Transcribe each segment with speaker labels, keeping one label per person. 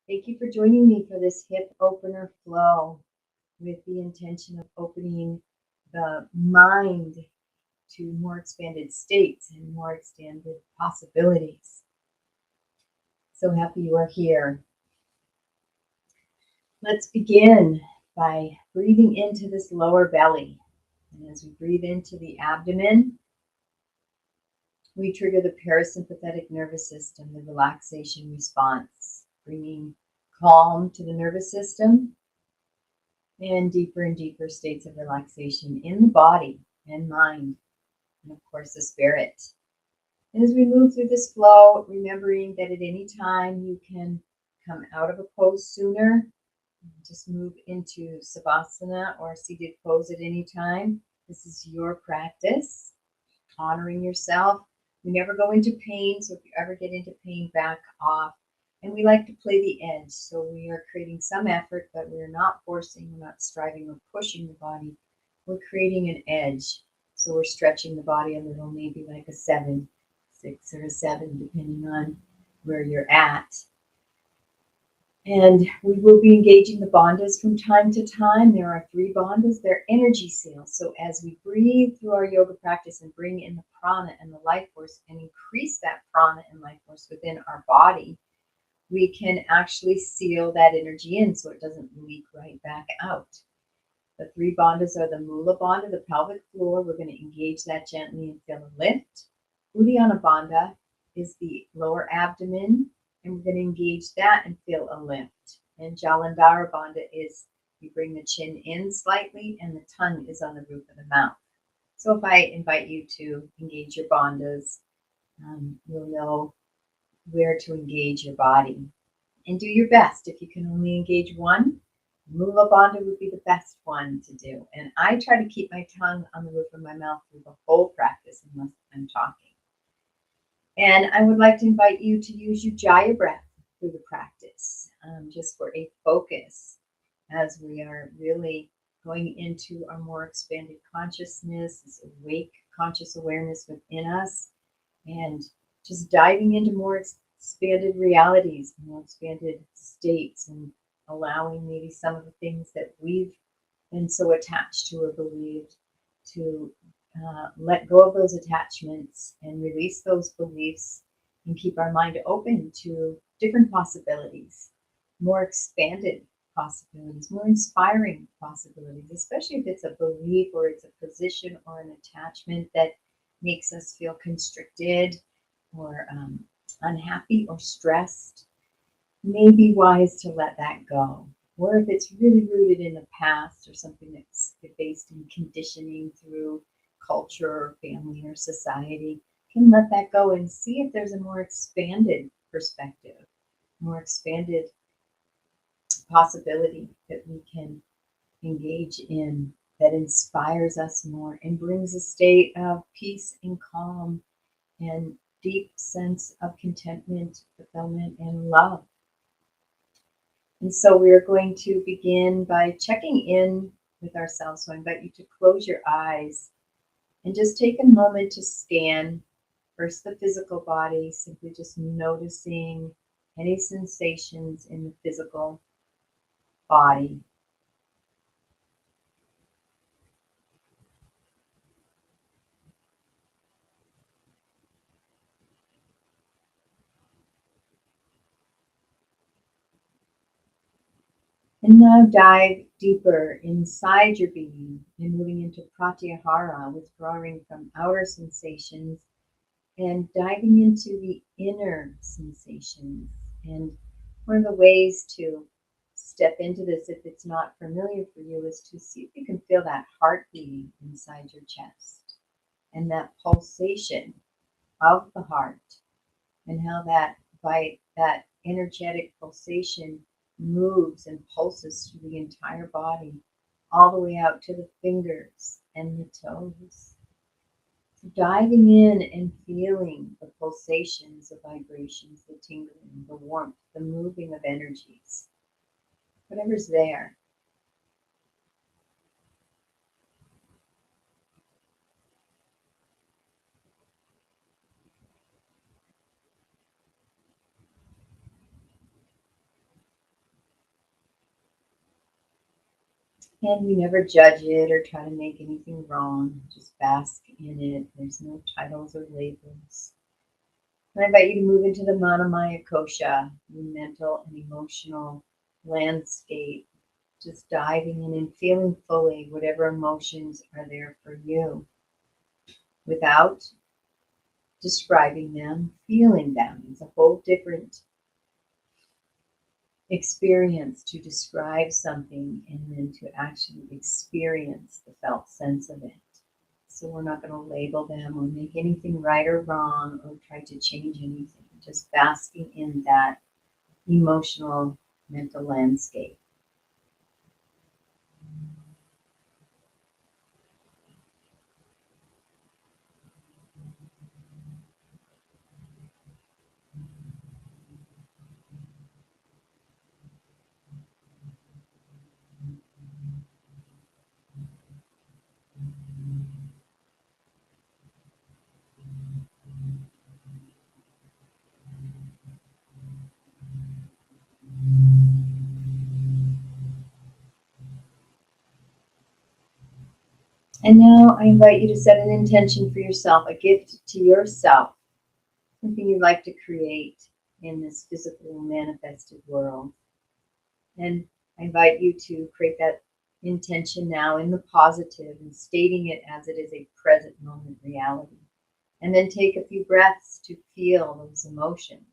Speaker 1: Thank you for joining me for this hip opener flow with the intention of opening the mind to more expanded states and more expanded possibilities. So happy you are here. Let's begin by breathing into this lower belly. And as we breathe into the abdomen, we trigger the parasympathetic nervous system, the relaxation response, bringing calm to the nervous system and deeper states of relaxation in the body and mind, and of course the spirit. And as we move through this flow, remembering that at any time you can come out of a pose sooner, just move into Savasana or seated pose at any time. This is your practice, honoring yourself. We never go into pain, so if you ever get into pain, back off. And we like to play the edge, so we are creating some effort, but we're not forcing, we're not striving or pushing the body. We're creating an edge, so we're stretching the body a little, maybe like a 7, 6, or a 7, depending on where you're at. And we will be engaging the bandhas from time to time. There are 3 bandhas. They're energy seals. So as we breathe through our yoga practice and bring in the prana and the life force and increase that prana and life force within our body, we can actually seal that energy in so it doesn't leak right back out. The 3 bandhas are the Mula Bandha, the pelvic floor. We're going to engage that gently and feel a lift. Uddiyana Bandha is the lower abdomen, and we're going to engage that and feel a lift. And Jalandhara Bandha is you bring the chin in slightly and the tongue is on the roof of the mouth. So if I invite you to engage your bandhas, you'll know where to engage your body. And do your best. If you can only engage one, Mula Bandha would be the best one to do. And I try to keep my tongue on the roof of my mouth through the whole practice unless I'm talking. And I would like to invite you to use Ujjayi breath through the practice, just for a focus as we are really going into our more expanded consciousness, this awake conscious awareness within us, and just diving into more expanded realities, more expanded states, and allowing maybe some of the things that we've been so attached to or believed to let go of those attachments and release those beliefs and keep our mind open to different possibilities, more expanded possibilities, more inspiring possibilities, especially if it's a belief or it's a position or an attachment that makes us feel constricted or unhappy or stressed. May be wise to let that go. Or if it's really rooted in the past or something that's based in conditioning through culture or family or society, can let that go and see if there's a more expanded perspective, more expanded possibility that we can engage in that inspires us more and brings a state of peace and calm and deep sense of contentment, fulfillment, and love. And so we are going to begin by checking in with ourselves. So I invite you to close your eyes and just take a moment to scan first the physical body, simply just noticing any sensations in the physical body. And now dive deeper inside your being and moving into pratyahara, withdrawing from outer sensations and diving into the inner sensations. And one of the ways to step into this, if it's not familiar for you, is to see if you can feel that heart beating inside your chest and that pulsation of the heart, and how that energetic pulsation moves and pulses through the entire body, all the way out to the fingers and the toes. Diving in and feeling the pulsations, the vibrations, the tingling, the warmth, the moving of energies, whatever's there. And we never judge it or try to make anything wrong, just bask in it. There's no titles or labels. And I invite you to move into the Manamaya Kosha, the mental and emotional landscape, just diving in and feeling fully whatever emotions are there for you without describing them, feeling them. It's a whole different experience to describe something and then to actually experience the felt sense of it. So we're not going to label them or make anything right or wrong or try to change anything. Just basking in that emotional mental landscape. And now I invite you to set an intention for yourself, a gift to yourself, something you'd like to create in this physical manifested world. And I invite you to create that intention now in the positive and stating it as it is a present moment reality. And then take a few breaths to feel those emotions.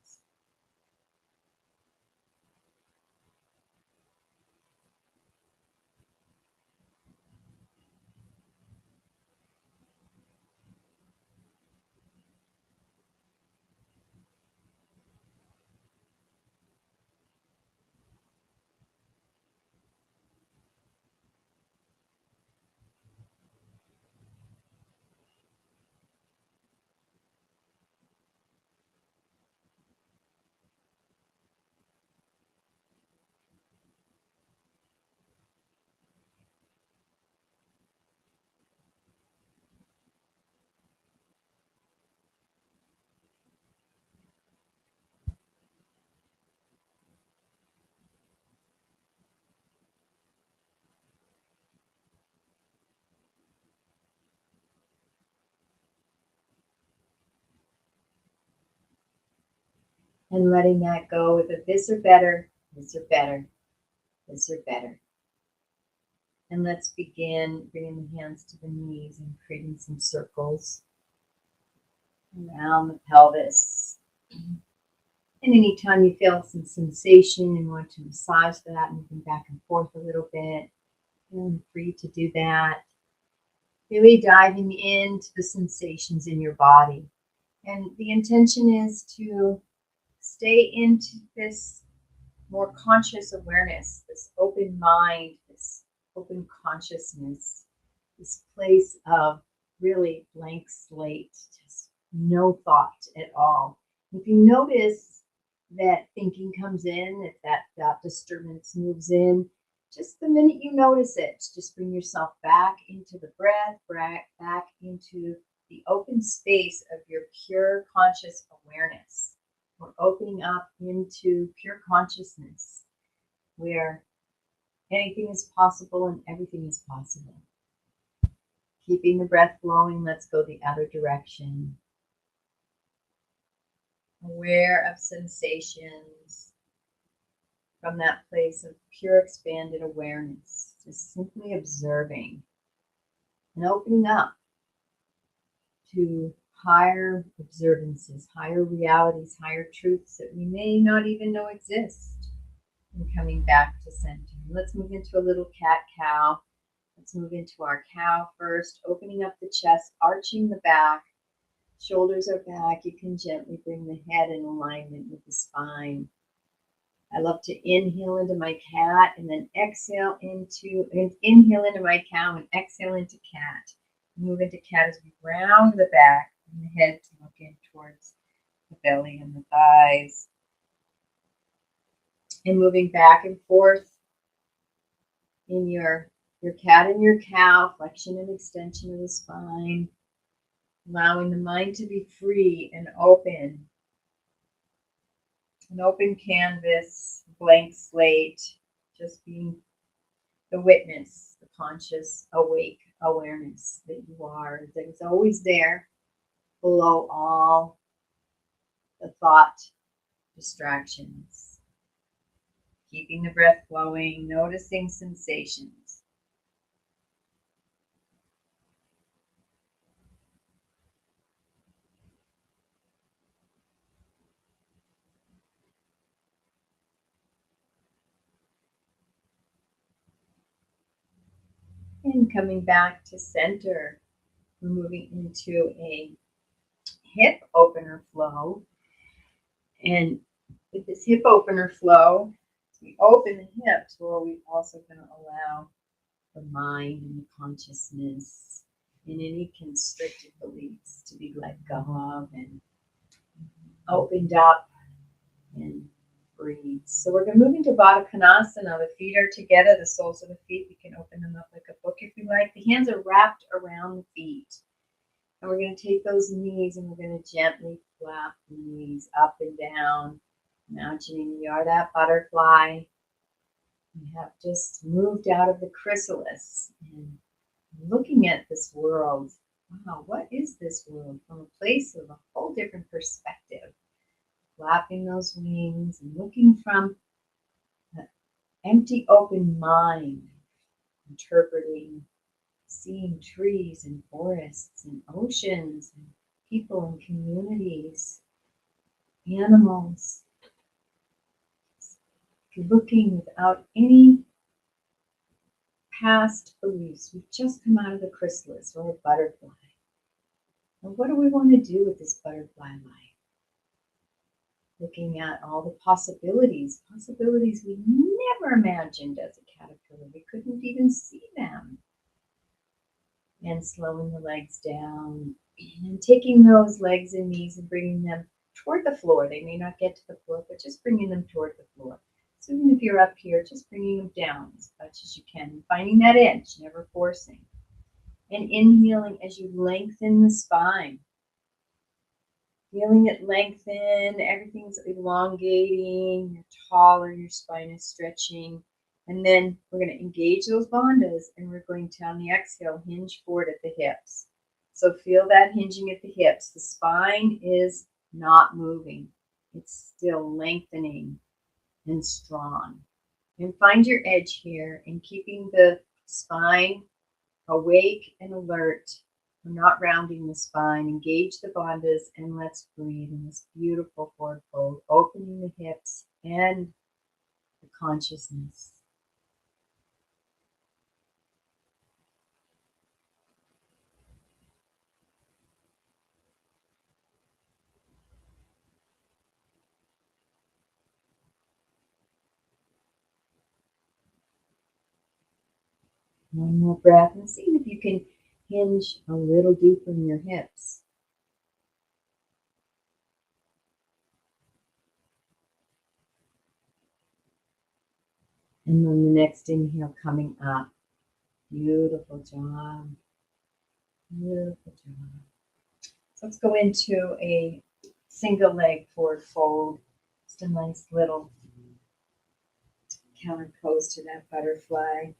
Speaker 1: And letting that go with a this or better, this or better, this or better. And let's begin bringing the hands to the knees and creating some circles around the pelvis. And anytime you feel some sensation and want to massage that, moving back and forth a little bit, feeling free to do that. Really diving into the sensations in your body. And the intention is to stay into this more conscious awareness, this open mind, this open consciousness, this place of really blank slate, just no thought at all. If you notice that thinking comes in, if that disturbance moves in, just the minute you notice it, just bring yourself back into the breath, back into the open space of your pure conscious awareness. We're opening up into pure consciousness where anything is possible and everything is possible. Keeping the breath flowing, let's go the other direction. Aware of sensations from that place of pure expanded awareness, just simply observing and opening up to higher observances, higher realities, higher truths that we may not even know exist. And coming back to center. Let's move into a little cat-cow. Let's move into our cow first, opening up the chest, arching the back. Shoulders are back. You can gently bring the head in alignment with the spine. I love to inhale into my cat and then inhale into my cow and exhale into cat. Move into cat as we round the back and the head to look in towards the belly and the thighs. And moving back and forth in your cat and your cow, flexion and extension of the spine, allowing the mind to be free and open. An open canvas, blank slate, just being the witness, the conscious, awake awareness that you are, that is always there below all the thought distractions. Keeping the breath flowing, noticing sensations. And coming back to center, we're moving into a hip opener flow. And with this hip opener flow, we open the hips, where we also going to allow the mind and the consciousness and any constricted beliefs to be let go of and opened up and breathe. So we're going to move into Baddha Konasana. The feet are together, the soles of the feet. We can open them up like a book if we like. The hands are wrapped around the feet. And we're going to take those knees and we're going to gently flap the knees up and down, imagining you are that butterfly. You have just moved out of the chrysalis and looking at this world. Wow, what is this world? From a place of a whole different perspective. Flapping those wings and looking from an empty, open mind, interpreting, seeing trees and forests and oceans and people and communities, animals. Looking without any past beliefs. We've just come out of the chrysalis or a butterfly. And what do we want to do with this butterfly life? Looking at all the possibilities we never imagined as a caterpillar. We couldn't even see them. And slowing the legs down and taking those legs and knees and bringing them toward the floor. They may not get to the floor, but just bringing them toward the floor. So even if you're up here, just bringing them down as much as you can, finding that edge, never forcing. And inhaling as you lengthen the spine. Feeling it lengthen, everything's elongating, you're taller, your spine is stretching. And then we're going to engage those bandhas and we're going to, on the exhale, hinge forward at the hips. So feel that hinging at the hips. The spine is not moving. It's still lengthening and strong. And find your edge here and keeping the spine awake and alert. We're not rounding the spine. Engage the bandhas and let's breathe in this beautiful forward fold, opening the hips and the consciousness. One more breath and see if you can hinge a little deeper in your hips. And then the next inhale coming up. Beautiful job. Beautiful job. So let's go into a single leg forward fold. Just a nice little counter pose to that butterfly.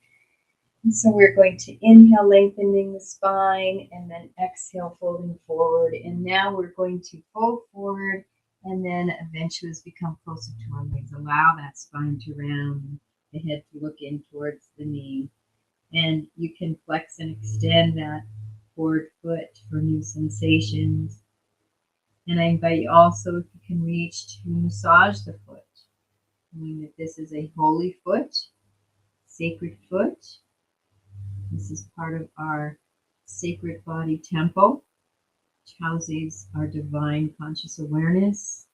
Speaker 1: And so we're going to inhale, lengthening the spine, and then exhale, folding forward. And now we're going to fold forward, and then eventually as we come closer to our legs, allow that spine to round, the head to look in towards the knee. And you can flex and extend that forward foot for new sensations. And I invite you also, if you can reach, to massage the foot. Knowing that this is a holy foot, sacred foot. This is part of our sacred body temple, which houses our divine conscious awareness,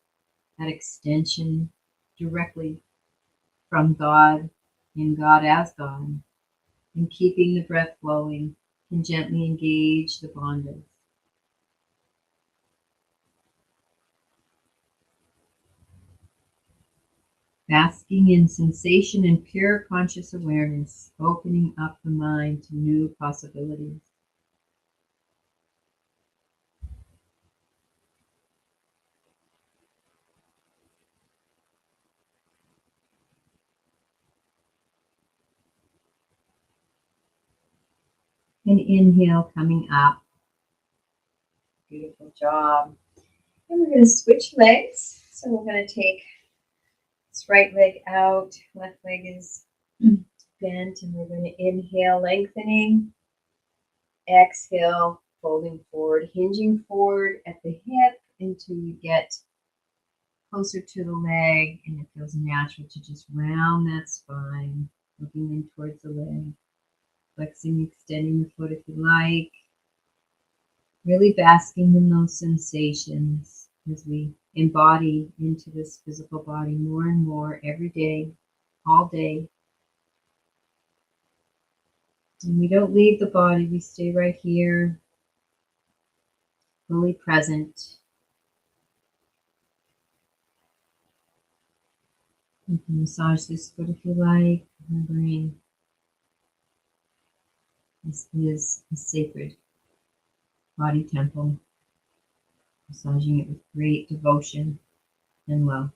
Speaker 1: that extension directly from God, in God as God, and keeping the breath flowing, can gently engage the bandhas. Basking in sensation and pure conscious awareness, opening up the mind to new possibilities. And inhale, coming up. Beautiful job. And we're going to switch legs. So we're going to take this right leg out, left leg is bent, and we're going to inhale, lengthening. Exhale, folding forward, hinging forward at the hip until you get closer to the leg, and it feels natural to just round that spine, looking in towards the leg, flexing, extending the foot if you like, really basking in those sensations as we embody into this physical body more and more every day, all day. And we don't leave the body, we stay right here, fully present. You can massage this foot if you like, remembering this is a sacred body temple, massaging it with great devotion and love.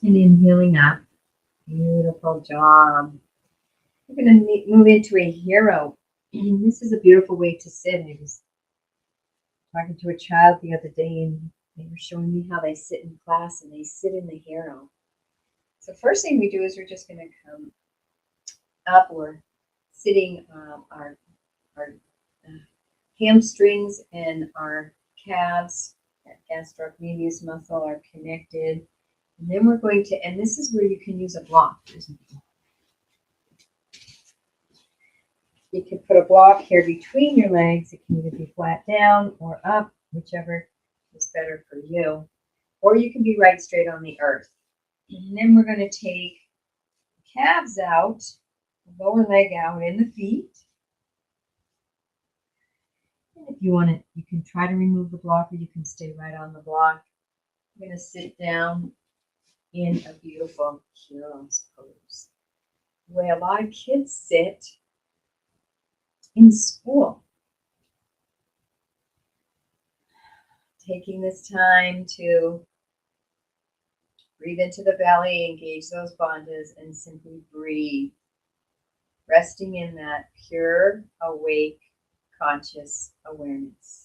Speaker 1: And inhaling up. Beautiful job. We're going to move into a hero. This is a beautiful way to sit. I was talking to a child the other day, and they were showing me how they sit in class, and they sit in the hero. So first thing we do is we're just going to come up. We're sitting our hamstrings and our calves, that gastrocnemius muscle, are connected. And then we're going to, and this is where you can use a block. You can put a block here between your legs. It can either be flat down or up, whichever is better for you. Or you can be right straight on the earth. And then we're going to take calves out, lower leg out in the feet. And if you want to, you can try to remove the block, or you can stay right on the block. I'm going to sit down in a beautiful hero's pose, the way a lot of kids sit in school. Taking this time to breathe into the belly, engage those bandhas, and simply breathe. Resting in that pure, awake, conscious awareness.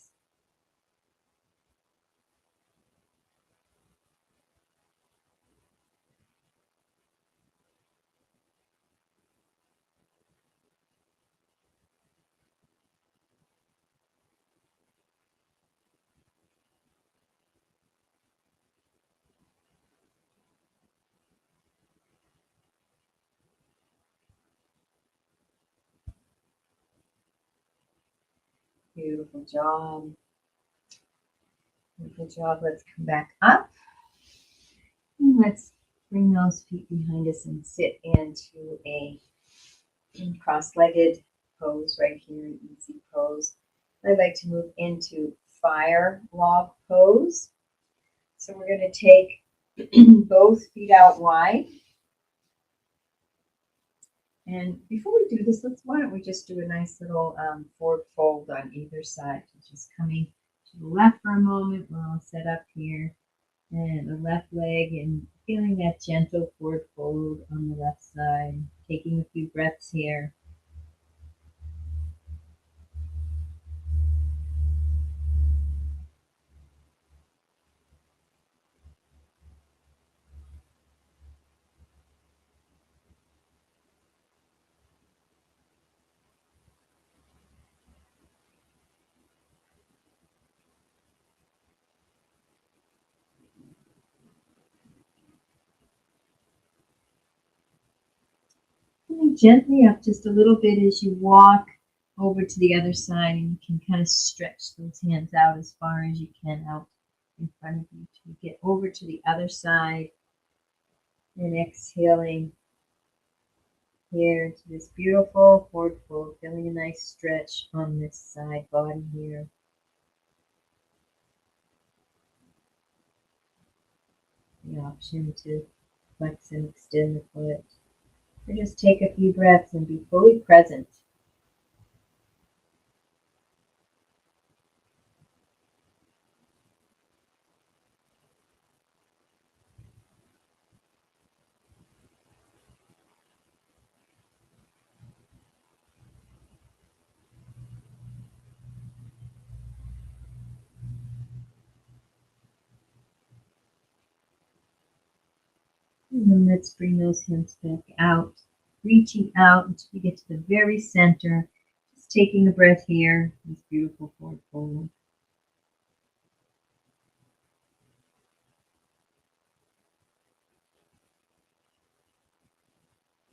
Speaker 1: Beautiful job. Beautiful job. Let's come back up. And let's bring those feet behind us and sit into a cross-legged pose right here, an easy pose. I'd like to move into fire log pose. So we're going to take both feet out wide. And before we do this, why don't we just do a nice little forward fold on either side. Just coming to the left for a moment. We're all set up here. And the left leg, and feeling that gentle forward fold on the left side. Taking a few breaths here. Coming gently up just a little bit as you walk over to the other side, and you can kind of stretch those hands out as far as you can out in front of you to get over to the other side. And exhaling here to this beautiful forward fold, feeling a nice stretch on this side body here. The option to flex and extend the foot. Or just take a few breaths and be fully present. And then let's bring those hands back out, reaching out until we get to the very center. Just taking a breath here, this beautiful forward fold.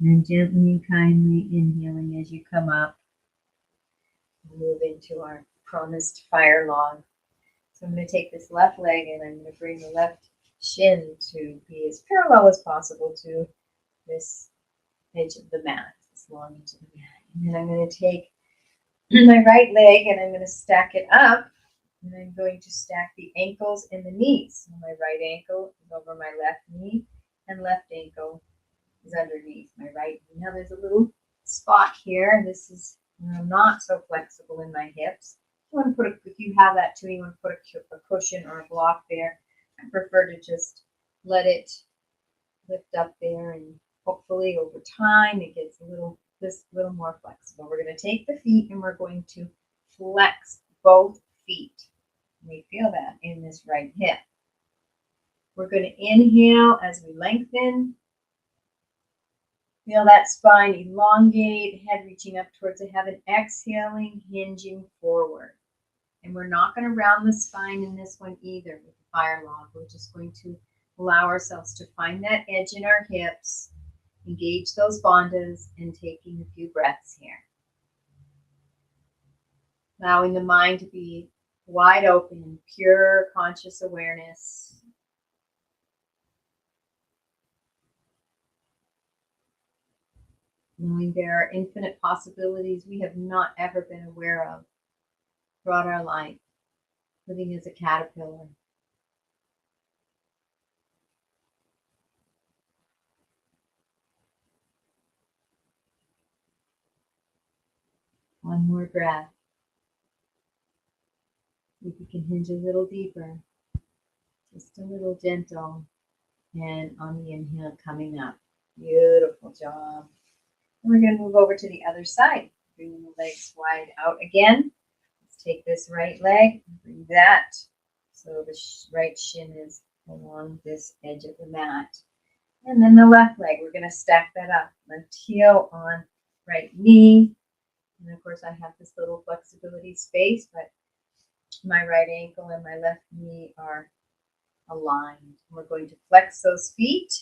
Speaker 1: And gently and kindly inhaling as you come up. Move into our promised fire log. So I'm going to take this left leg and I'm going to bring the left shin to be as parallel as possible to this edge of the mat, this long edge of the mat. And then I'm going to take my right leg and I'm going to stack it up. And I'm going to stack the ankles and the knees. So my right ankle is over my left knee and left ankle is underneath my right knee. Now there's a little spot here. This is where I'm not so flexible in my hips. You want to put if you have that too, you want to put a cushion or a block there. I prefer to just let it lift up there, and hopefully over time it gets a little more flexible. We're going to take the feet and we're going to flex both feet. We feel that in this right hip. We're going to inhale as we lengthen. Feel that spine elongate, head reaching up towards the heaven, exhaling, hinging forward. And we're not going to round the spine in this one either with the fire log. We're just going to allow ourselves to find that edge in our hips, engage those bandhas, and taking a few breaths here. Allowing the mind to be wide open, pure conscious awareness. Knowing there are infinite possibilities we have not ever been aware of throughout our life, living as a caterpillar. One more breath. If you can hinge a little deeper, just a little gentle, and on the inhale coming up. Beautiful job. And we're going to move over to the other side, bringing the legs wide out again. Let's take this right leg and bring that so the right shin is along this edge of the mat. And then the left leg, we're going to stack that up. Left heel on right knee. And of course I have this little flexibility space, but my right ankle and my left knee are aligned. We're going to flex those feet.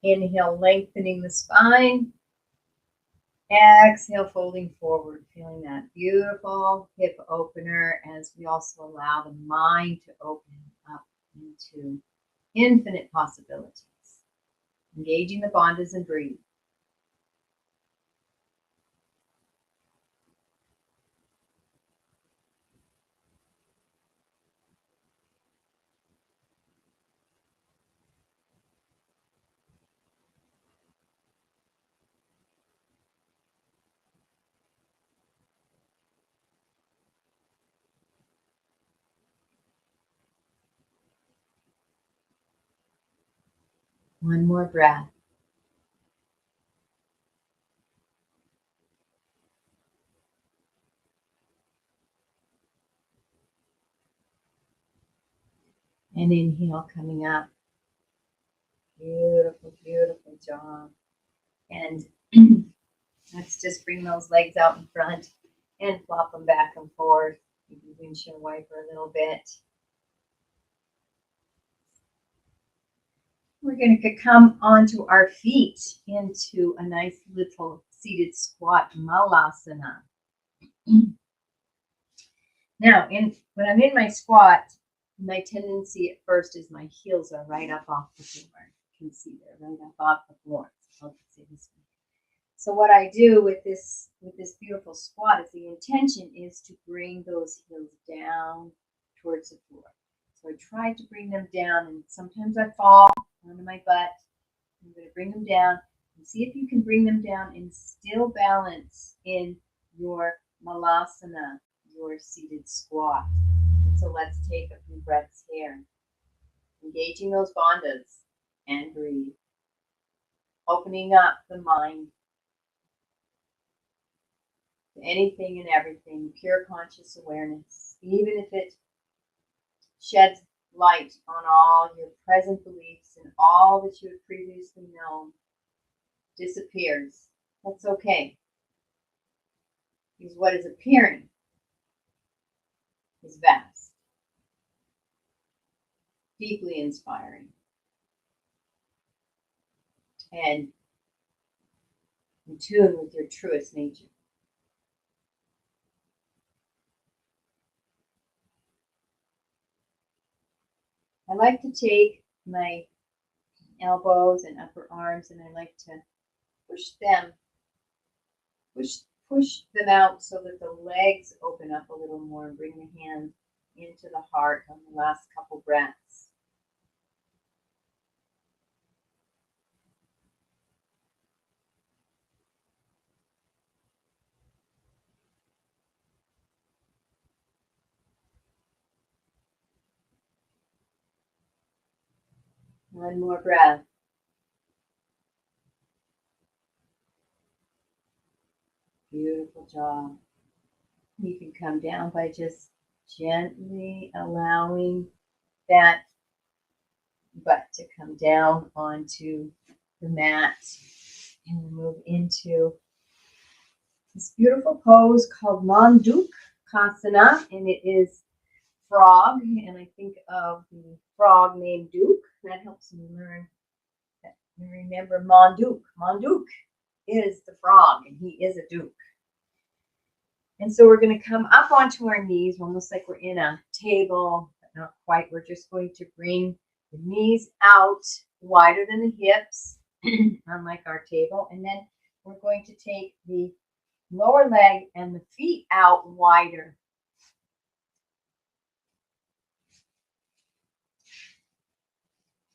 Speaker 1: Inhale, lengthening the spine. Exhale, folding forward, feeling that beautiful hip opener as we also allow the mind to open up into infinite possibilities. Engaging the bandhas and breathe. One more breath. And inhale, coming up. Beautiful, beautiful job. And let's just bring those legs out in front and flop them back and forth. Maybe windshield wiper a little bit. We're going to come onto our feet into a nice little seated squat malasana. Now, when I'm in my squat, my tendency at first is my heels are right up off the floor. can see they're right above the floor. So I'll just say this way. So what I do with this beautiful squat is the intention is to bring those heels down towards the floor. So I try to bring them down, and sometimes I fall onto my butt. I'm going to bring them down and see if you can bring them down and still balance in your malasana, your seated squat. And so let's take a few breaths here. Engaging those bandhas and breathe. Opening up the mind to anything and everything, pure conscious awareness, even if it sheds light on all your present beliefs and all that you have previously known disappears. That's okay. Because what is appearing is vast, deeply inspiring, and in tune with your truest nature. I like to take my elbows and upper arms and I like to push them out so that the legs open up a little more and bring the hand into the heart on the last couple breaths. One more breath. Beautiful job. You can come down by just gently allowing that butt to come down onto the mat and move into this beautiful pose called Mandukasana, and it is frog, and I think of the frog named Duke. That helps me learn that. Remember Monduk. Monduk is the frog, and he is a duke. And so we're going to come up onto our knees, almost like we're in a table, but not quite. We're just going to bring the knees out wider than the hips, unlike our table. And then we're going to take the lower leg and the feet out wider.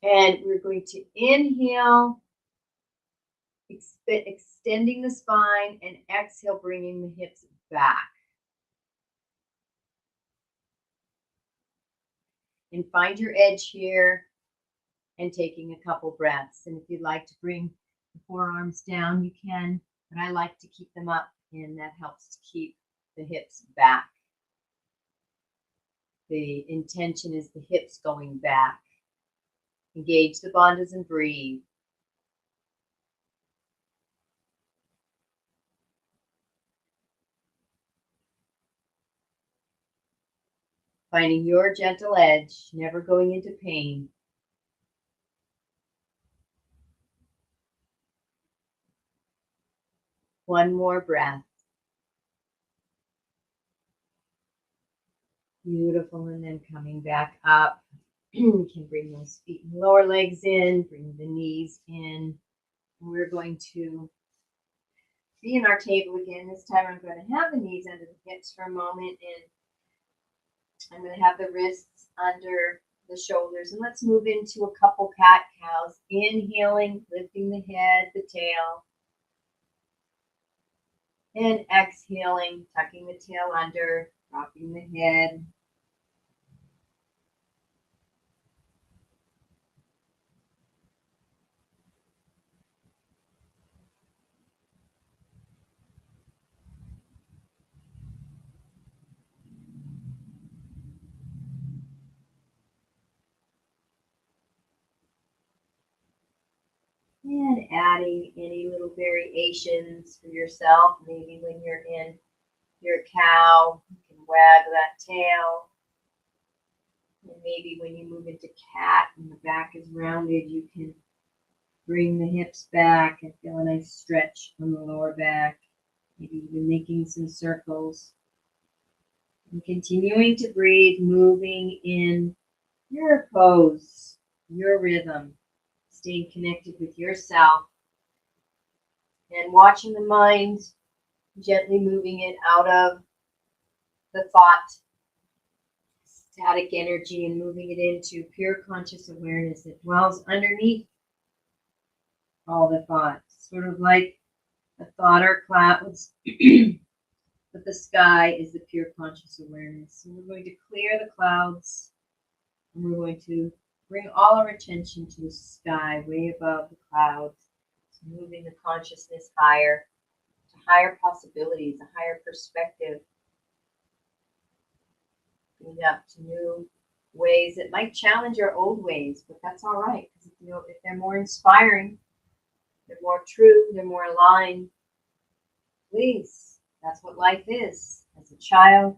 Speaker 1: And we're going to inhale, extending the spine, and exhale, bringing the hips back. And find your edge here and taking a couple breaths. And if you'd like to bring the forearms down, you can, but I like to keep them up, and that helps to keep the hips back. The intention is the hips going back. Engage the bandhas and breathe. Finding your gentle edge, never going into pain. One more breath. Beautiful, and then coming back up. You can bring those feet and lower legs in, bring the knees in. We're going to be in our table again. This time I'm going to have the knees under the hips for a moment, and I'm going to have the wrists under the shoulders. And let's move into a couple cat-cows. Inhaling, lifting the head, the tail. And exhaling, tucking the tail under, dropping the head. And adding any little variations for yourself. Maybe when you're in your cow, you can wag that tail. And maybe when you move into cat and the back is rounded, you can bring the hips back and feel a nice stretch from the lower back. Maybe even making some circles. And continuing to breathe, moving in your pose, your rhythm. staying connected with yourself, and watching the mind, gently moving it out of the thought static energy and moving it into pure conscious awareness that dwells underneath all the thoughts, sort of like a thought or clouds, but the sky is the pure conscious awareness. So we're going to clear the clouds, and we're going to bring all our attention to the sky, way above the clouds, so moving the consciousness higher, to higher possibilities, a higher perspective, bring up to new ways that might challenge our old ways, but that's all right, because if they're more inspiring, they're more true, they're more aligned, please, that's what life is. As a child,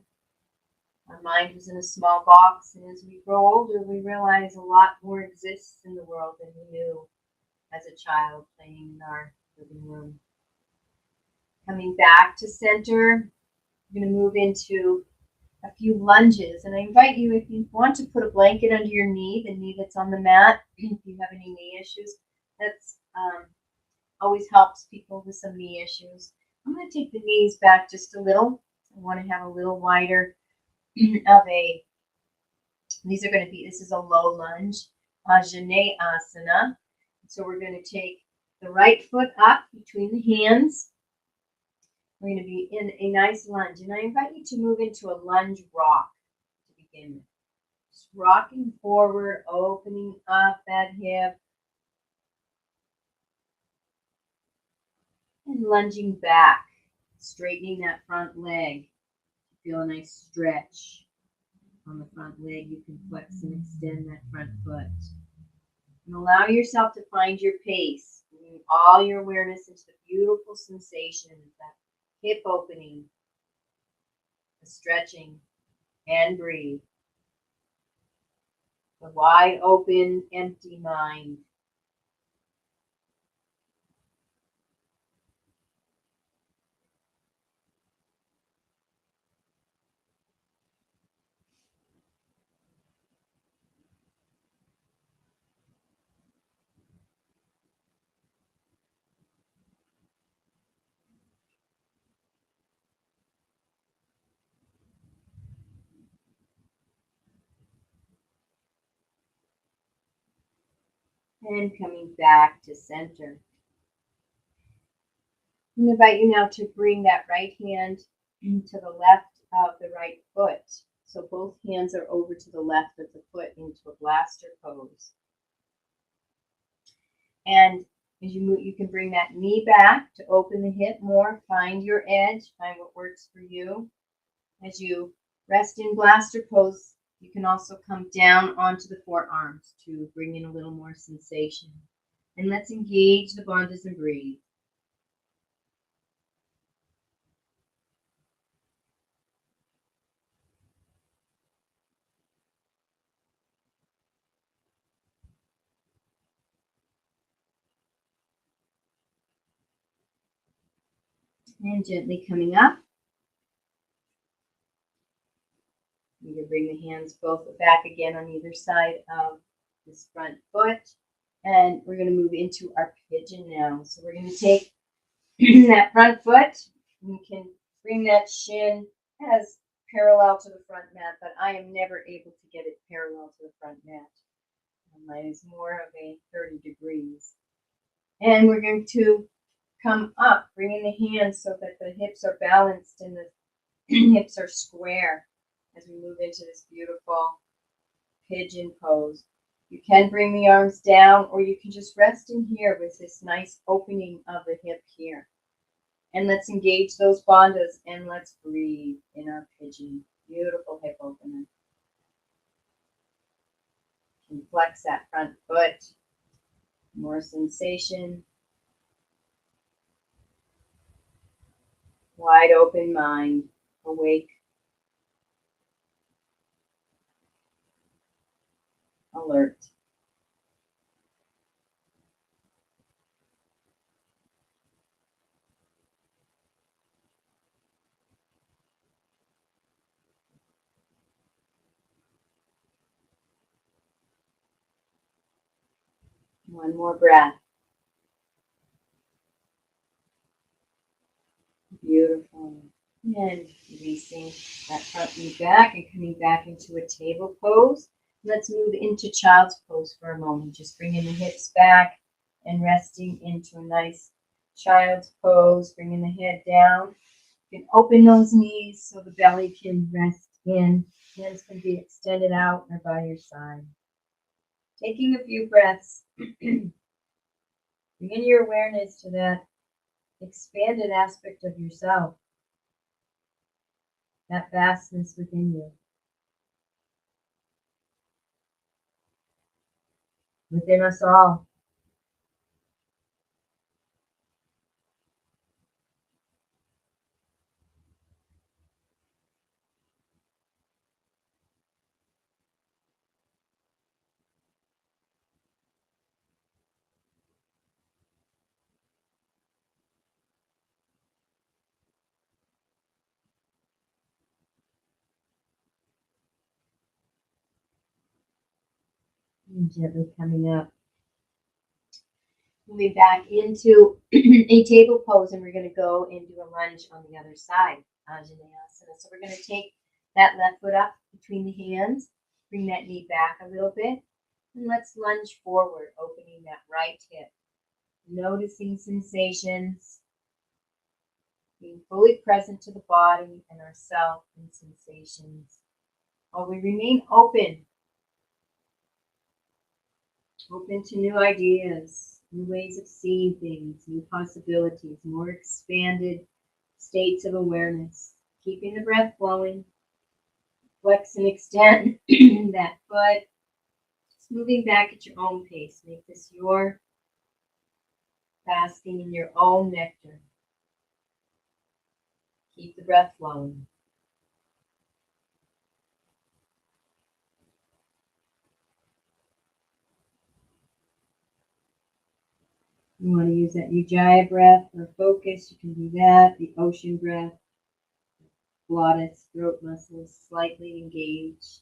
Speaker 1: our mind was in a small box, and as we grow older, we realize a lot more exists in the world than we knew as a child playing in our living room. Coming back to center, we're going to move into a few lunges, and I invite you, if you want, to put a blanket under your knee, the knee that's on the mat, if you have any knee issues. That's always helps people with some knee issues. I'm going to take the knees back just a little. I want to have a little wider of a, this is a low lunge, Ajane Asana. So we're going to take the right foot up between the hands. We're going to be in a nice lunge, and I invite you to move into a lunge rock to begin with. Just rocking forward, opening up that hip, and lunging back, straightening that front leg. Feel a nice stretch on the front leg. You can flex and extend that front foot. And allow yourself to find your pace, bringing all your awareness into the beautiful sensation of that hip opening, the stretching, and breathe. The wide open, empty mind. And coming back to center. I'm going to invite you now to bring that right hand to the left of the right foot. So both hands are over to the left of the foot into a blaster pose. And as you move, you can bring that knee back to open the hip more. Find your edge. Find what works for you. As you rest in blaster pose, you can also come down onto the forearms to bring in a little more sensation. And let's engage the bandhas and breathe. And gently coming up. You can bring the hands both back again on either side of this front foot. And we're going to move into our pigeon now. So we're going to take that front foot. You can bring that shin as parallel to the front mat, but I am never able to get it parallel to the front mat. Mine is more of a 30 degrees. And we're going to come up, bringing the hands so that the hips are balanced and the hips are square as we move into this beautiful pigeon pose. You can bring the arms down, or you can just rest in here with this nice opening of the hip here. And let's engage those bandhas and let's breathe in our pigeon. Beautiful hip opener. You can flex that front foot. More sensation. Wide open mind. Awake. Alert. One more breath. Beautiful. And releasing that front knee back and coming back into a table pose. Let's move into child's pose for a moment. Just bringing the hips back and resting into a nice child's pose. Bringing the head down. You can open those knees so the belly can rest in. Hands can be extended out or by your side. Taking a few breaths. Bringing your awareness to that expanded aspect of yourself, that vastness within you, within us all. And gently coming up. Moving back into a table pose, and we're going to go and do a lunge on the other side, Anjaneyasana. So we're going to take that left foot up between the hands, bring that knee back a little bit, and let's lunge forward, opening that right hip. Noticing sensations, being fully present to the body and ourself and sensations. While we remain open to new ideas, new ways of seeing things, new possibilities, more expanded states of awareness. Keeping the breath flowing, flex and extend that foot. Just moving back at your own pace. Make this your basking in your own nectar. Keep the breath flowing. You want to use that Ujjayi breath for focus, you can do that. The ocean breath, glottis, throat muscles slightly engaged.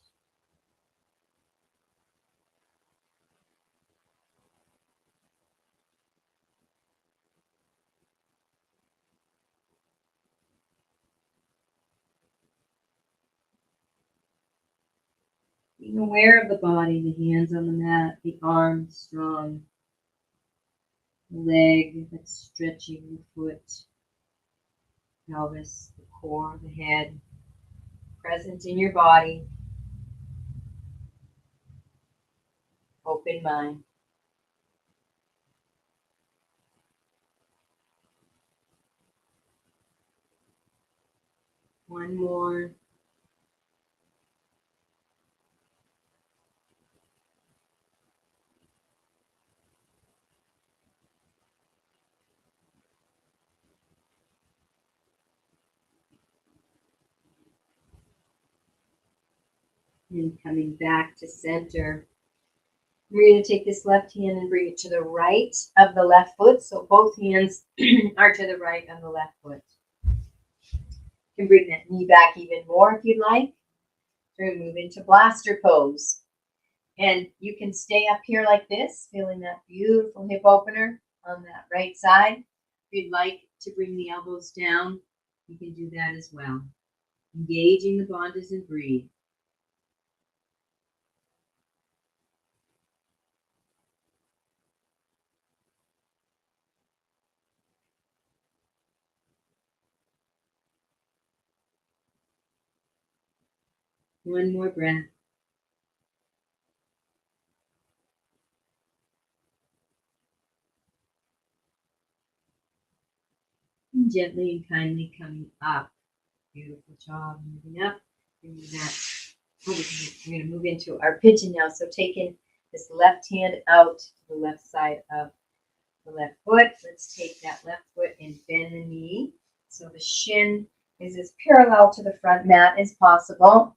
Speaker 1: Being aware of the body, the hands on the mat, the arms strong, the leg that's stretching, the foot, pelvis, the core, the head, present in your body, open mind. One more. And coming back to center. We're going to take this left hand and bring it to the right of the left foot. So both hands are to the right of the left foot. You can bring that knee back even more if you'd like. We're going to move into blaster pose. And you can stay up here like this, feeling that beautiful hip opener on that right side. If you'd like to bring the elbows down, you can do that as well. Engaging the bandhas and breathe. One more breath. And gently and kindly coming up. Beautiful job. Moving up. Bringing that. We're going to move into our pigeon now. So taking this left hand out to the left side of the left foot. Let's take that left foot and bend the knee. So the shin is as parallel to the front mat as possible.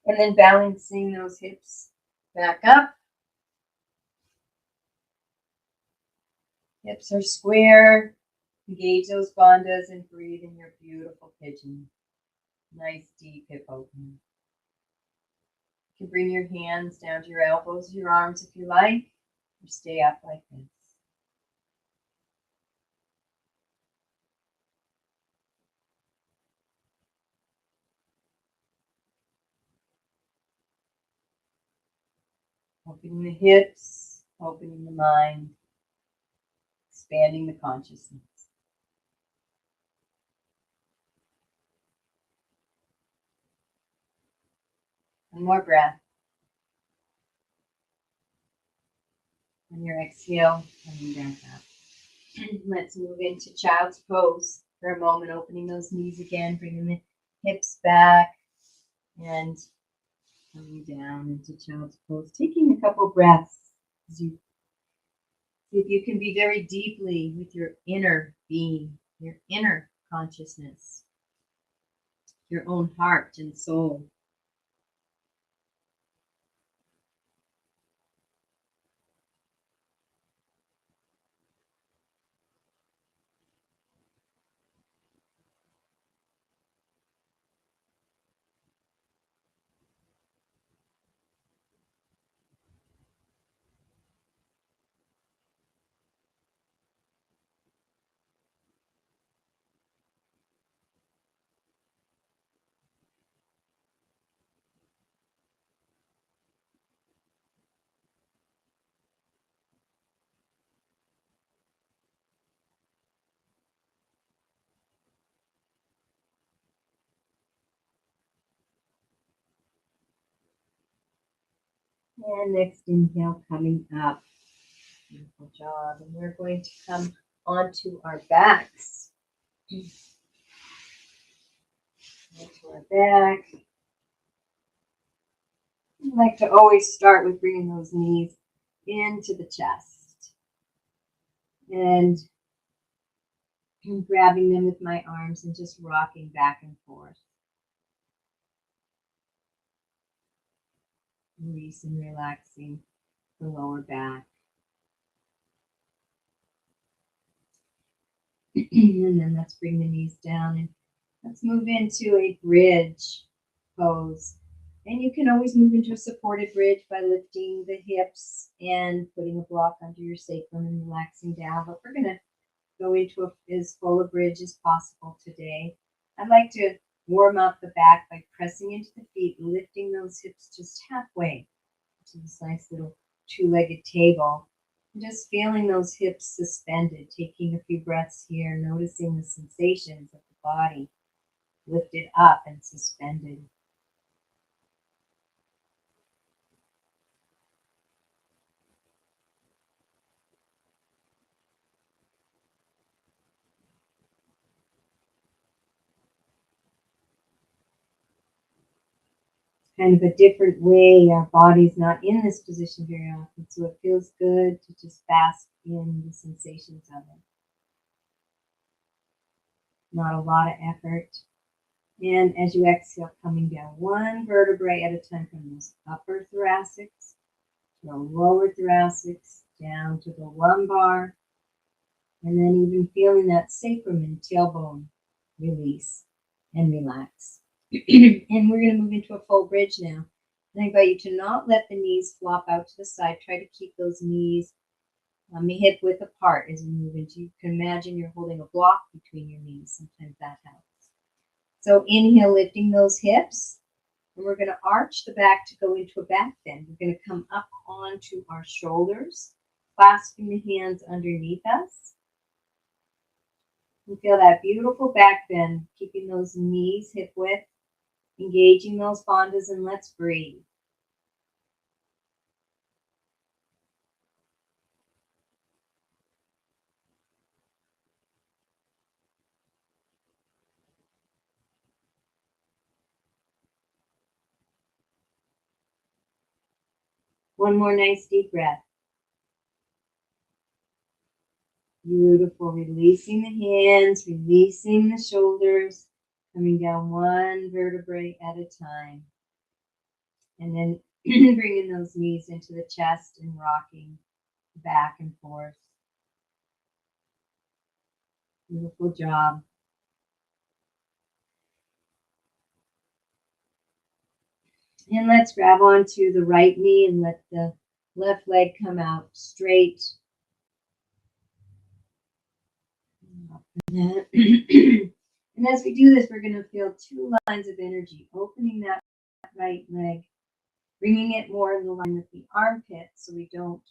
Speaker 1: And then balancing those hips back up. Hips are square. Engage those bandhas and breathe in your beautiful pigeon. Nice deep hip opening. You can bring your hands down to your elbows, your arms if you like. or stay up like this. Opening the hips, opening the mind, expanding the consciousness. One more breath. On your exhale, coming back up. Let's move into child's pose for a moment, opening those knees again, bringing the hips back and coming down into child's pose. Taking a couple breaths as you see if you can be very deeply with your inner being, your inner consciousness, your own heart and soul. And next inhale, coming up. Beautiful job. And we're going to come onto our backs. Onto our back. I like to always start with bringing those knees into the chest. And grabbing them with my arms and just rocking back and forth. Release and relaxing the lower back. And then let's bring the knees down and let's move into a bridge pose. And you can always move into a supported bridge by lifting the hips and putting a block under your sacrum and relaxing down. But we're going to go into as full a bridge as possible today. I'd like to warm up the back by pressing into the feet, lifting those hips just halfway to this nice little two-legged table. And just feeling those hips suspended, taking a few breaths here, noticing the sensations of the body lifted up and suspended. Kind of a different way. Our body's not in this position very often, so it feels good to just bask in the sensations of it. Not a lot of effort. And as you exhale, coming down one vertebrae at a time from those upper thoracics to the lower thoracics, down to the lumbar, and then even feeling that sacrum and tailbone release and relax. And we're going to move into a full bridge now. And I invite you to not let the knees flop out to the side. Try to keep those knees hip width apart as we move into. You can imagine you're holding a block between your knees. Sometimes that helps. So inhale, lifting those hips. And we're going to arch the back to go into a back bend. We're going to come up onto our shoulders, clasping the hands underneath us. And feel that beautiful back bend, keeping those knees hip width, engaging those bandhas, and let's breathe. One more nice deep breath. Beautiful. Releasing the hands, releasing the shoulders, coming down one vertebrae at a time. And then bringing those knees into the chest and rocking back and forth. Beautiful job. And let's grab onto the right knee and let the Left leg come out straight. And as we do this, we're going to feel two lines of energy, opening that right leg, bringing it more in the line with the armpit so we don't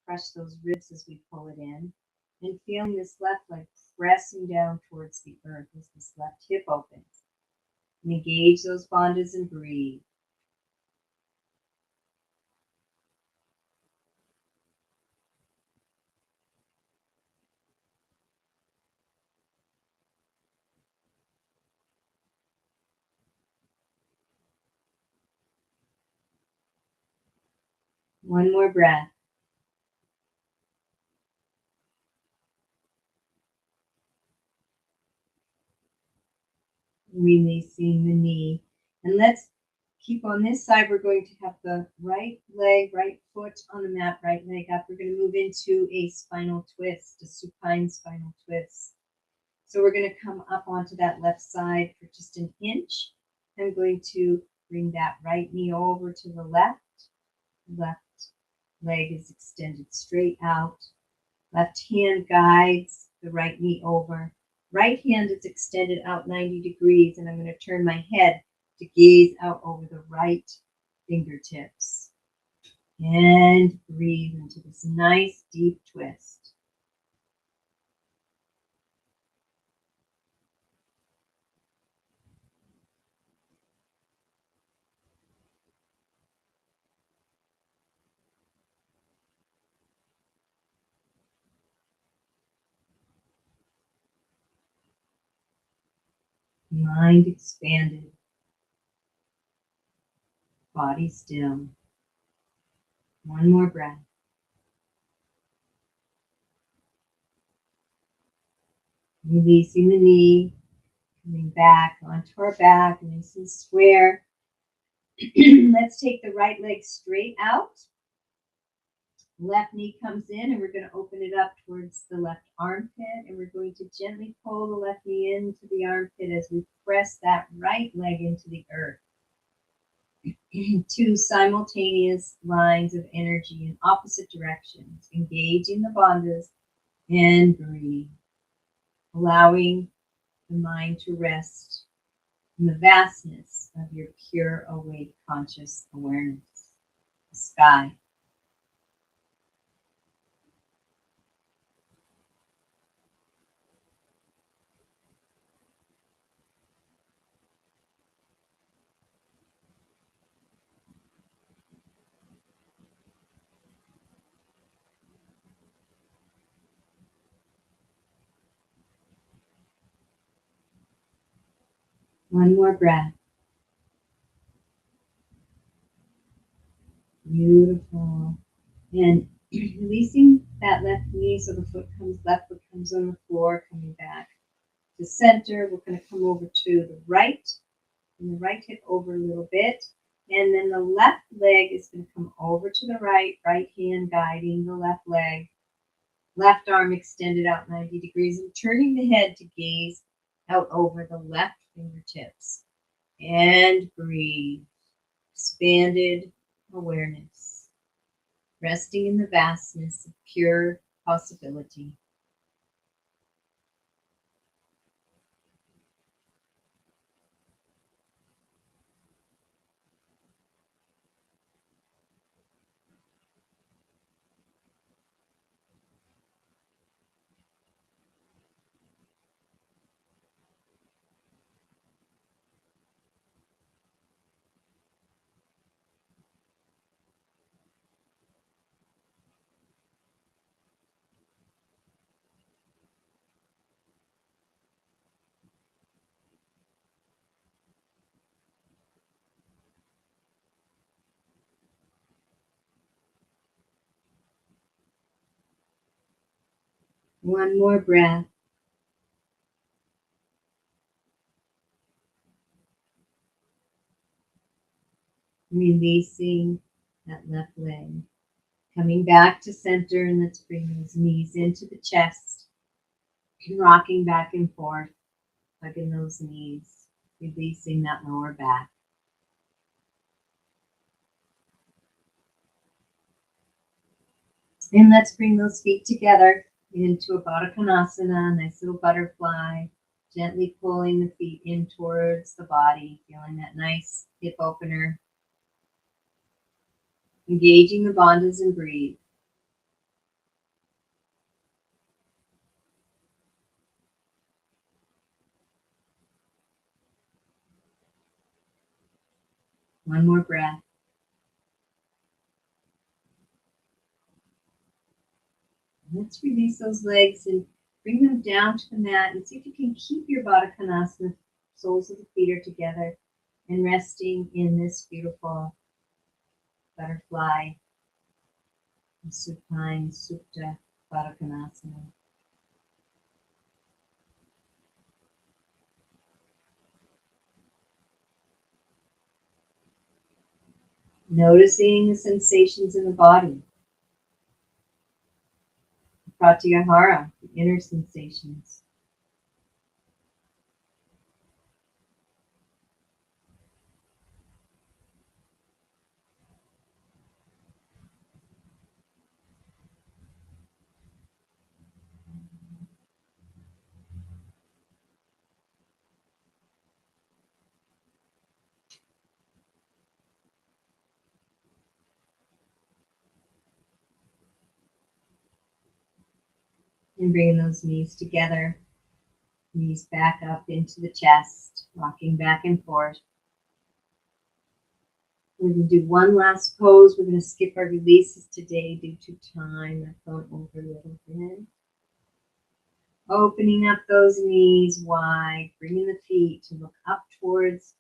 Speaker 1: crush those ribs as we pull it in, and feeling this left leg pressing down towards the earth as this left hip opens. And engage those bandhas and breathe. One more breath. Releasing the knee. And let's keep on this side. We're going to have the right leg, right foot on the mat, right leg up. We're going to move into a spinal twist, a supine spinal twist. So we're going to come up onto that left side for just an inch. I'm going to bring that right knee over to the left. Left leg is extended straight out. Left hand guides the right knee over. Right hand is extended out 90 degrees, and I'm going to turn my head to gaze out over the right fingertips. And breathe into this nice deep twist. Mind expanded. Body still. One more breath. Releasing the knee, coming back onto our back, nice and square. Let's take the right leg straight out. Left knee comes in, and we're going to open it up towards the left armpit, and we're going to gently pull the left knee into the armpit as we press that right leg into the earth. Two simultaneous lines of energy in opposite directions, engaging the bandhas and breathe, allowing the mind to rest in the vastness of your pure, awake, conscious awareness, the sky. One more breath. Beautiful. And releasing that left knee so the left foot comes on the floor, coming back to center. We're going to come over to the right, and the right hip over a little bit. And then the left leg is going to come over to the right hand guiding the left leg. Left arm extended out 90 degrees and turning the head to gaze out over the left fingertips. And breathe. Expanded awareness. Resting in the vastness of pure possibility. One more breath. Releasing that left leg. Coming back to center, and let's bring those knees into the chest. Rocking back and forth, hugging those knees. Releasing that lower back. And let's bring those feet together into a Baddha Konasana, nice little butterfly, gently pulling the feet in towards the body, feeling that nice hip opener, engaging the bandhas and breathe. One more breath. Let's release those legs and bring them down to the mat and see if you can keep your Baddha Konasana. Soles of the feet are together and resting in this beautiful butterfly, supine, supta Baddha Konasana. Noticing the sensations in the body, pratyahara, the inner sensations. And bringing those knees together, knees back up into the chest, rocking back and forth. We're going to do one last pose. We're going to skip our releases today due to time. I've gone over a little bit. Opening up those knees wide, bringing the feet to look up towards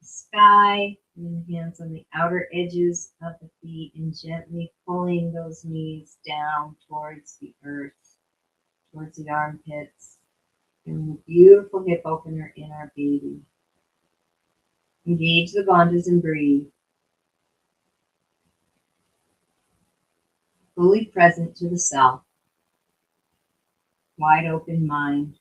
Speaker 1: the sky, bringing the hands on the outer edges of the feet and gently pulling those knees down towards the earth, towards the armpits. And a beautiful hip opener in our baby. Engage the bandhas and breathe. Fully present to the self. Wide open mind.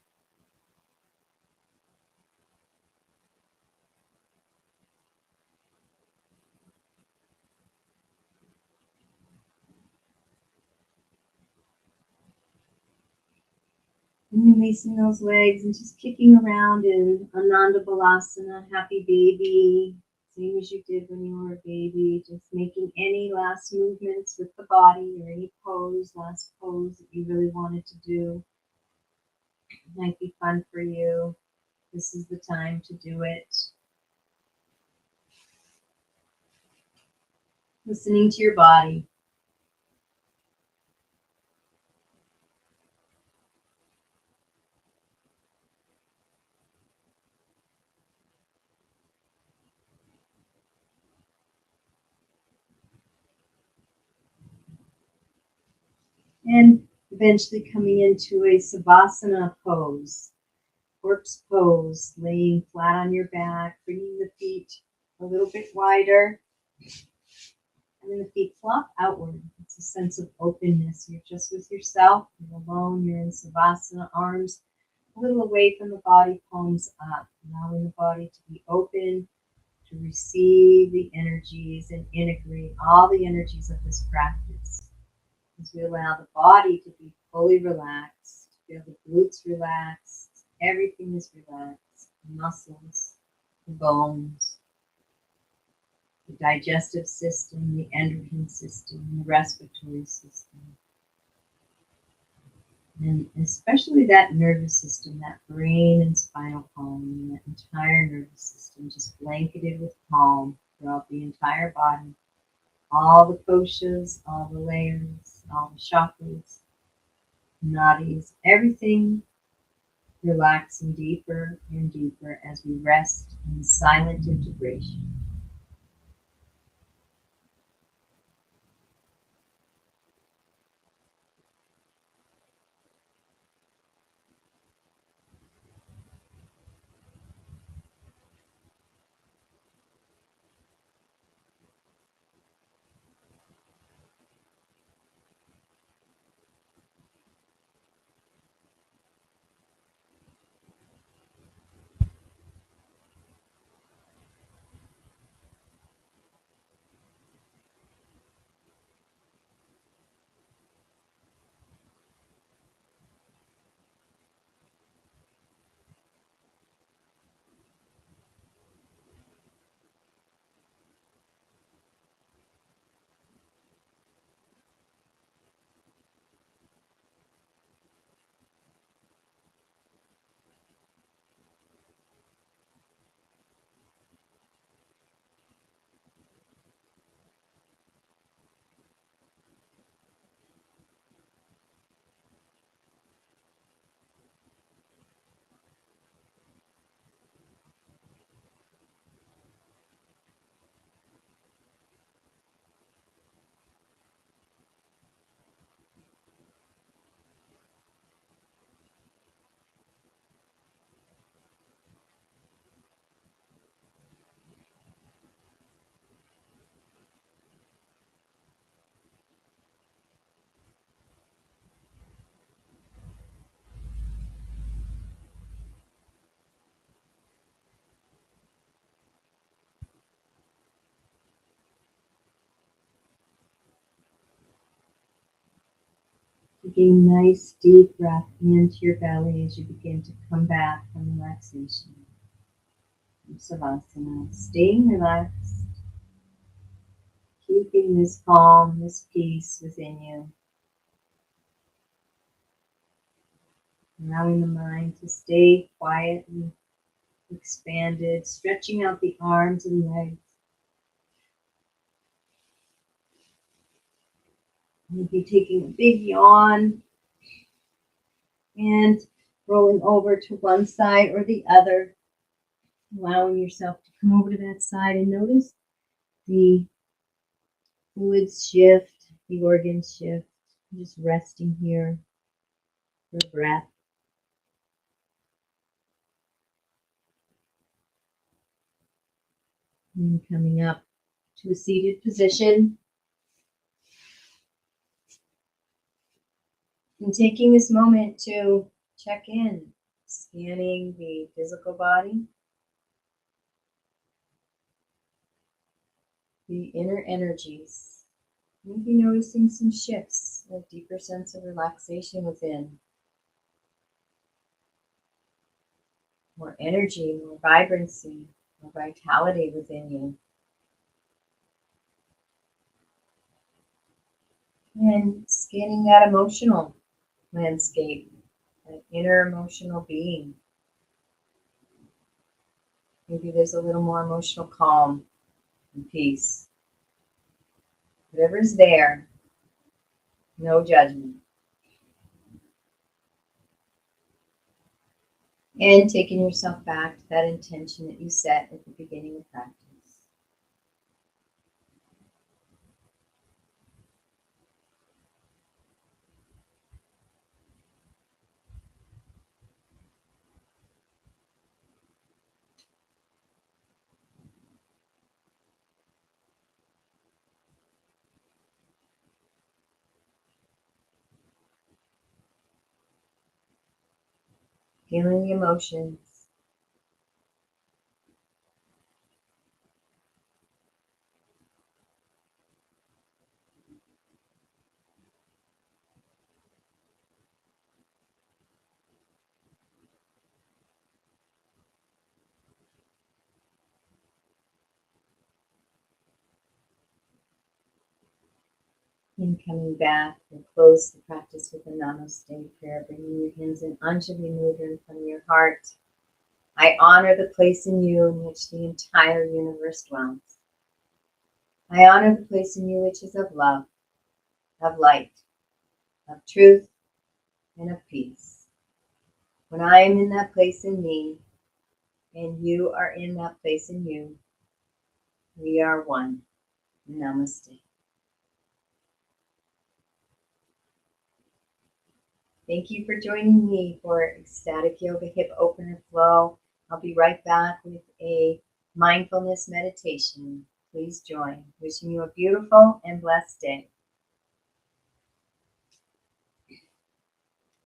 Speaker 1: And releasing those legs and just kicking around in Ananda Balasana, happy baby, same as you did when you were a baby. Just making any last movements with the body or any pose, last pose that you really wanted to do. It might be fun for you. This is the time to do it. Listening to your body. And eventually coming into a Savasana pose, corpse pose, laying flat on your back, bringing the feet a little bit wider, and then the feet flop outward. It's a sense of openness. You're just with yourself, you're alone, you're in Savasana, arms a little away from the body, palms up, allowing the body to be open, to receive the energies and integrate all the energies of this practice. As we allow the body to be fully relaxed, feel the glutes relaxed, everything is relaxed, the muscles, the bones, the digestive system, the endocrine system, the respiratory system, and especially that nervous system, that brain and spinal column, that entire nervous system just blanketed with calm throughout the entire body. All the koshas, all the layers, all the chakras, nadis, everything relaxing deeper and deeper as we rest in silent integration. Taking a nice deep breath into your belly as you begin to come back from relaxation. From Savasana, staying relaxed, keeping this calm, this peace within you, allowing the mind to stay quiet and expanded, stretching out the arms and legs. Maybe taking a big yawn and rolling over to one side or the other, allowing yourself to come over to that side and notice the fluids shift, the organs shift. Just resting here for breath. And coming up to a seated position. And taking this moment to check in, scanning the physical body, the inner energies. Maybe noticing some shifts, a deeper sense of relaxation within. More energy, more vibrancy, more vitality within you. And scanning that emotional landscape, that inner emotional being. Maybe there's a little more emotional calm and peace. Whatever's there, no judgment. And taking yourself back to that intention that you set at the beginning of practice. Feeling the emotions. And coming back and close the practice with a namaste prayer, bringing your hands in Anjali Mudra in front of your heart. I honor the place in you in which the entire universe dwells. I honor the place in you which is of love, of light, of truth, and of peace. When I am in that place in me, and you are in that place in you, we are one. Namaste. Thank you for joining me for Ecstatic Yoga Hip Opener Flow. I'll be right back with a mindfulness meditation. Please join. Wishing you a beautiful and blessed day.